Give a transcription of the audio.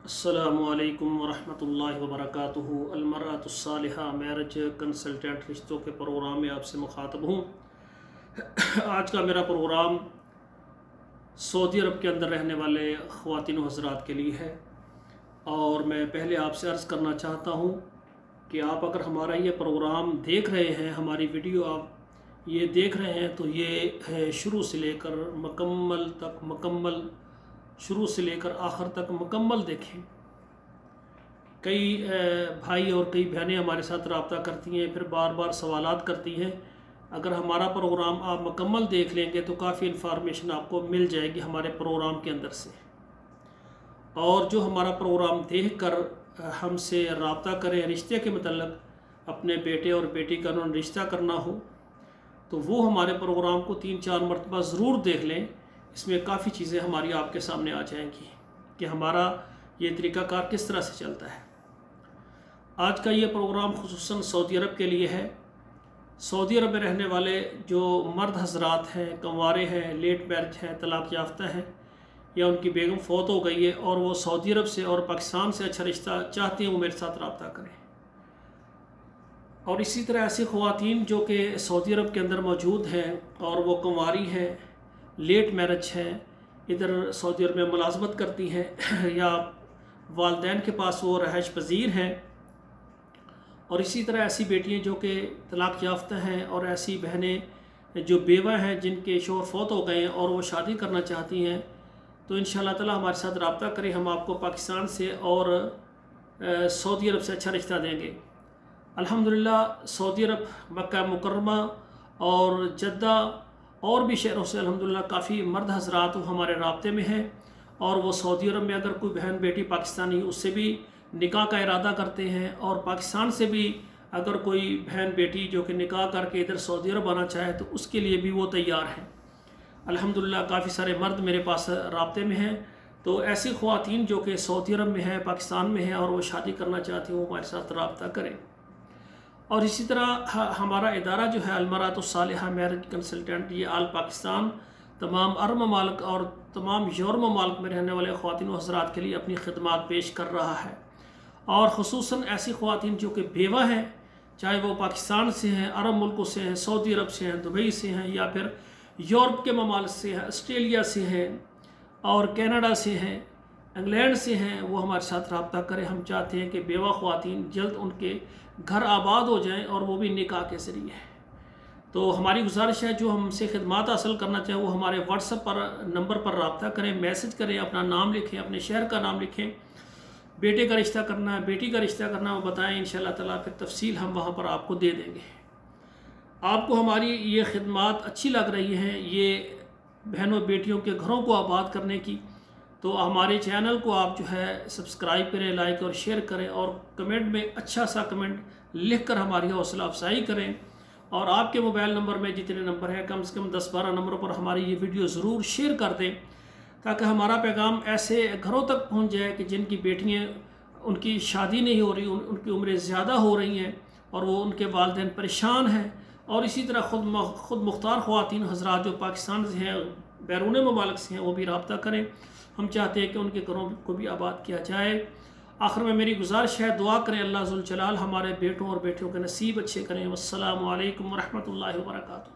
السلام علیکم ورحمۃ اللہ وبرکاتہ۔ المرأۃ الصالحہ میرج کنسلٹنٹ رشتوں کے پروگرام میں آپ سے مخاطب ہوں۔ آج کا میرا پروگرام سعودی عرب کے اندر رہنے والے خواتین و حضرات کے لیے ہے، اور میں پہلے آپ سے عرض کرنا چاہتا ہوں کہ آپ اگر ہمارا یہ پروگرام دیکھ رہے ہیں، ہماری ویڈیو آپ یہ دیکھ رہے ہیں، تو یہ ہے شروع سے لے کر مکمل شروع سے لے کر آخر تک مکمل دیکھیں۔ کئی بھائی اور کئی بہنیں ہمارے ساتھ رابطہ کرتی ہیں، پھر بار بار سوالات کرتی ہیں۔ اگر ہمارا پروگرام آپ مکمل دیکھ لیں گے تو کافی انفارمیشن آپ کو مل جائے گی ہمارے پروگرام کے اندر سے، اور جو ہمارا پروگرام دیکھ کر ہم سے رابطہ کریں رشتے کے متعلق، اپنے بیٹے اور بیٹی کا انہوں نے رشتہ کرنا ہو، تو وہ ہمارے پروگرام کو 3-4 مرتبہ ضرور دیکھ لیں۔ اس میں کافی چیزیں ہماری آپ کے سامنے آ جائیں گی کہ ہمارا یہ طریقہ کار کس طرح سے چلتا ہے۔ آج کا یہ پروگرام خصوصاً سعودی عرب کے لیے ہے۔ سعودی عرب میں رہنے والے جو مرد حضرات ہیں، کنوارے ہیں، لیٹ میرج ہیں، طلاق یافتہ ہیں، یا ان کی بیگم فوت ہو گئی ہے اور وہ سعودی عرب سے اور پاکستان سے اچھا رشتہ چاہتے ہیں، وہ میرے ساتھ رابطہ کریں۔ اور اسی طرح ایسی خواتین جو کہ سعودی عرب کے اندر موجود ہیں اور وہ کنواری ہیں، لیٹ میرج ہیں، ادھر سعودی عرب میں ملازمت کرتی ہیں، یا والدین کے پاس وہ رہائش پذیر ہیں، اور اسی طرح ایسی بیٹیاں جو کہ طلاق یافتہ ہیں، اور ایسی بہنیں جو بیوہ ہیں جن کے شوہر فوت ہو گئے ہیں اور وہ شادی کرنا چاہتی ہیں، تو انشاءاللہ تعالی ہمارے ساتھ رابطہ کریں۔ ہم آپ کو پاکستان سے اور سعودی عرب سے اچھا رشتہ دیں گے۔ الحمدللہ سعودی عرب، مکہ مکرمہ اور جدہ اور بھی شہروں سے الحمدللہ کافی مرد حضرات ہمارے رابطے میں ہیں، اور وہ سعودی عرب میں اگر کوئی بہن بیٹی پاکستانی اس سے بھی نکاح کا ارادہ کرتے ہیں، اور پاکستان سے بھی اگر کوئی بہن بیٹی جو کہ نکاح کر کے ادھر سعودی عرب آنا چاہے تو اس کے لیے بھی وہ تیار ہیں۔ الحمدللہ کافی سارے مرد میرے پاس رابطے میں ہیں، تو ایسی خواتین جو کہ سعودی عرب میں ہیں، پاکستان میں ہیں، اور وہ شادی کرنا چاہتی ہیں، وہ ہمارے ساتھ رابطہ کریں۔ اور اسی طرح ہمارا ادارہ جو ہے المرأۃ الصالحہ میرج کنسلٹنٹ، یہ آل پاکستان، تمام عرب ممالک اور تمام یورپ ممالک میں رہنے والے خواتین و حضرات کے لیے اپنی خدمات پیش کر رہا ہے، اور خصوصاً ایسی خواتین جو کہ بیوہ ہیں، چاہے وہ پاکستان سے ہیں، عرب ملکوں سے ہیں، سعودی عرب سے ہیں، دبئی سے ہیں، یا پھر یورپ کے ممالک سے ہیں، آسٹریلیا سے ہیں، اور کینیڈا سے ہیں، انگلینڈ سے ہیں، وہ ہمارے ساتھ رابطہ کریں۔ ہم چاہتے ہیں کہ بیوہ خواتین جلد ان کے گھر آباد ہو جائیں، اور وہ بھی نکاح کے ذریعے۔ تو ہماری گزارش ہے جو ہم سے خدمات حاصل کرنا چاہیں وہ ہمارے واٹس ایپ نمبر پر رابطہ کریں، میسج کریں، اپنا نام لکھیں، اپنے شہر کا نام لکھیں، بیٹے کا رشتہ کرنا ہے، بیٹی کا رشتہ کرنا ہے، وہ بتائیں، انشاءاللہ تعالیٰ پھر تفصیل ہم وہاں پر آپ کو دے دیں گے۔ آپ کو ہماری یہ خدمات اچھی لگ رہی ہیں، یہ بہنوں بیٹیوں کے گھروں کو آباد کرنے کی، تو ہمارے چینل کو آپ جو ہے سبسکرائب کریں، لائک اور شیئر کریں، اور کمنٹ میں اچھا سا کمنٹ لکھ کر ہماری حوصلہ افزائی کریں، اور آپ کے موبائل نمبر میں جتنے نمبر ہیں کم سے کم 10-12 نمبروں پر ہماری یہ ویڈیو ضرور شیئر کر دیں، تاکہ ہمارا پیغام ایسے گھروں تک پہنچ جائے کہ جن کی بیٹیاں ان کی شادی نہیں ہو رہی، ان کی عمریں زیادہ ہو رہی ہیں، اور وہ ان کے والدین پریشان ہیں، اور اسی طرح خود مختار خواتین حضرات جو پاکستان سے ہیں، بیرون ممالک سے ہیں، وہ بھی رابطہ کریں۔ ہم چاہتے ہیں کہ ان کے گھروں کو بھی آباد کیا جائے۔ آخر میں میری گزارش ہے، دعا کریں اللہ ذوالجلال ہمارے بیٹوں اور بیٹیوں کے نصیب اچھے کریں۔ والسلام علیکم ورحمۃ اللہ وبرکاتہ۔